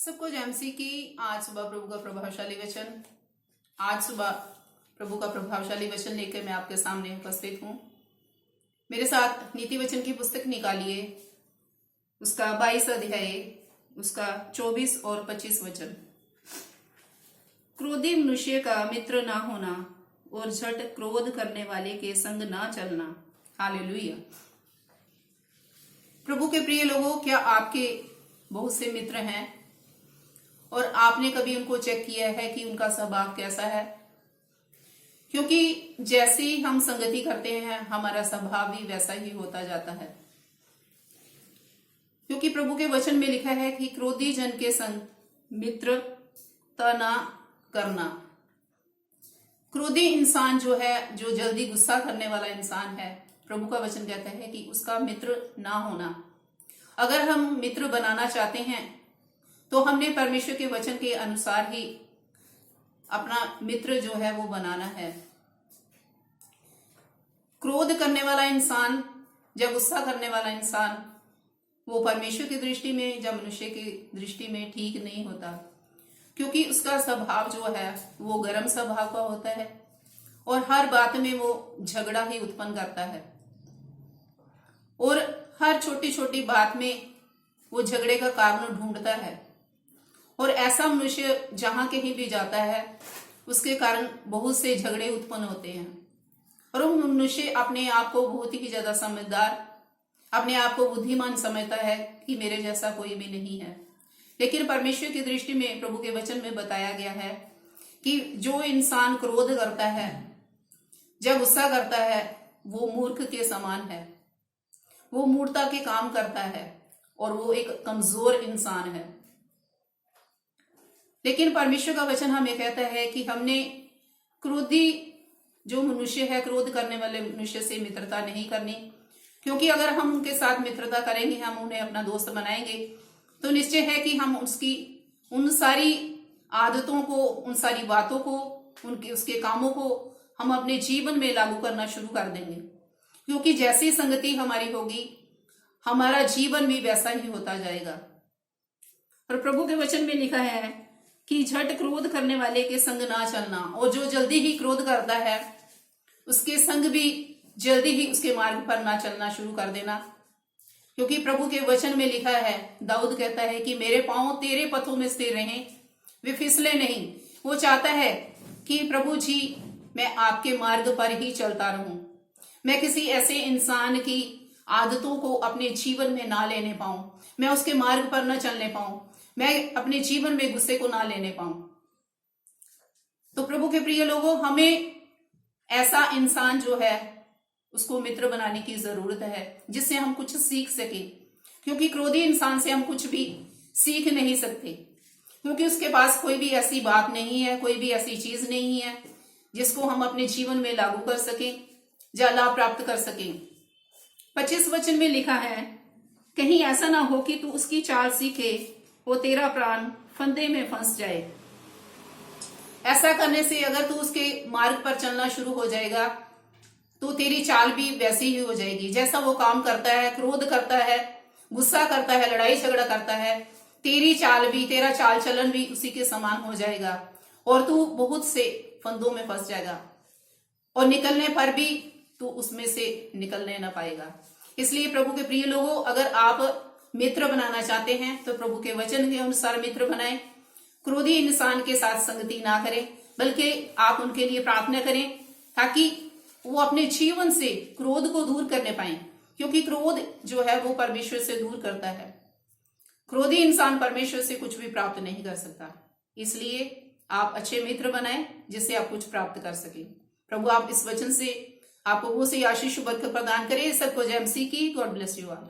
सबको जैमसी की आज सुबह प्रभु का प्रभावशाली वचन। आज सुबह प्रभु का प्रभावशाली वचन लेकर मैं आपके सामने उपस्थित हूँ। मेरे साथ नीति वचन की पुस्तक निकालिए, उसका 22 अध्याय, उसका 24 और 25 वचन। क्रोधी मनुष्य का मित्र ना होना और झट क्रोध करने वाले के संग ना चलना। हालेलुया। प्रभु के प्रिय लोगों, क्या आपके बहुत से मित्र हैं और आपने कभी उनको चेक किया है कि उनका स्वभाव कैसा है? क्योंकि जैसी हम संगति करते हैं हमारा स्वभाव भी वैसा ही होता जाता है। क्योंकि प्रभु के वचन में लिखा है कि क्रोधी जन के संग मित्रता ना करना। क्रोधी इंसान जो है, जो जल्दी गुस्सा करने वाला इंसान है, प्रभु का वचन कहता है कि उसका मित्र ना होना। अगर हम मित्र बनाना चाहते हैं तो हमने परमेश्वर के वचन के अनुसार ही अपना मित्र जो है वो बनाना है। क्रोध करने वाला इंसान या गुस्सा करने वाला इंसान वो परमेश्वर की दृष्टि में या मनुष्य की दृष्टि में ठीक नहीं होता, क्योंकि उसका स्वभाव जो है वो गर्म स्वभाव का होता है और हर बात में वो झगड़ा ही उत्पन्न करता है और हर छोटी छोटी बात में वो झगड़े का कारण ढूंढता है। और ऐसा मनुष्य जहां कहीं भी जाता है उसके कारण बहुत से झगड़े उत्पन्न होते हैं और वो मनुष्य अपने आप को बहुत ही ज्यादा समझदार, अपने आप को बुद्धिमान समझता है कि मेरे जैसा कोई भी नहीं है। लेकिन परमेश्वर की दृष्टि में प्रभु के वचन में बताया गया है कि जो इंसान क्रोध करता है या गुस्सा करता है वो मूर्ख के समान है, वो मूर्खता के काम करता है और वो एक कमजोर इंसान है। लेकिन परमेश्वर का वचन हमें कहता है कि हमने क्रोधी जो मनुष्य है, क्रोध करने वाले मनुष्य से मित्रता नहीं करनी, क्योंकि अगर हम उनके साथ मित्रता करेंगे, हम उन्हें अपना दोस्त बनाएंगे, तो निश्चय है कि हम उन सारी आदतों को, उन सारी बातों को, उसके कामों को हम अपने जीवन में लागू करना शुरू कर देंगे। क्योंकि जैसी संगति हमारी होगी हमारा जीवन भी वैसा ही होता जाएगा। और प्रभु के वचन में लिखा है कि झट क्रोध करने वाले के संग ना चलना, और जो जल्दी ही क्रोध करता है उसके संग भी जल्दी ही उसके मार्ग पर ना चलना शुरू कर देना। क्योंकि प्रभु के वचन में लिखा है, दाऊद कहता है कि मेरे पांव तेरे पथों में स्थिर रहें, वे फिसले नहीं। वो चाहता है कि प्रभु जी मैं आपके मार्ग पर ही चलता रहूं, मैं किसी ऐसे इंसान की आदतों को अपने जीवन में ना लेने पाऊं, मैं उसके मार्ग पर न चलने पाऊं, मैं अपने जीवन में गुस्से को ना लेने पाऊं। तो प्रभु के प्रिय लोगों, हमें ऐसा इंसान जो है उसको मित्र बनाने की जरूरत है जिससे हम कुछ सीख सके। क्योंकि क्रोधी इंसान से हम कुछ भी सीख नहीं सकते, क्योंकि उसके पास कोई भी ऐसी बात नहीं है, कोई भी ऐसी चीज नहीं है जिसको हम अपने जीवन में लागू कर सकें या लाभ प्राप्त कर सकें। 25 वचन में लिखा है, कहीं ऐसा ना हो कि तू उसकी चाल सीखे वो तेरा प्राण फंदे में फंस जाए। ऐसा करने से अगर तू उसके मार्ग पर चलना शुरू हो जाएगा तो तेरी चाल भी वैसी ही हो जाएगी। जैसा वो काम करता है, क्रोध करता है, गुस्सा करता है, लड़ाई झगड़ा करता है, तेरी चाल भी, तेरा चाल चलन भी उसी के समान हो जाएगा और तू बहुत से फंदों में फंस जाएगा और निकलने पर भी तू उसमें से निकलने ना पाएगा। इसलिए प्रभु के प्रिय लोगों, अगर आप मित्र बनाना चाहते हैं तो प्रभु के वचन के अनुसार मित्र बनाएं। क्रोधी इंसान के साथ संगति ना करें, बल्कि आप उनके लिए प्रार्थना करें ताकि वो अपने जीवन से क्रोध को दूर करने पाए। क्योंकि क्रोध जो है वो परमेश्वर से दूर करता है। क्रोधी इंसान परमेश्वर से कुछ भी प्राप्त नहीं कर सकता। इसलिए आप अच्छे मित्र बनाएं जिससे आप कुछ प्राप्त कर सकें। प्रभु आप इस वचन से आपको वो से आशीष बरकत प्रदान करे। सबको जय मसीह की। God bless you all.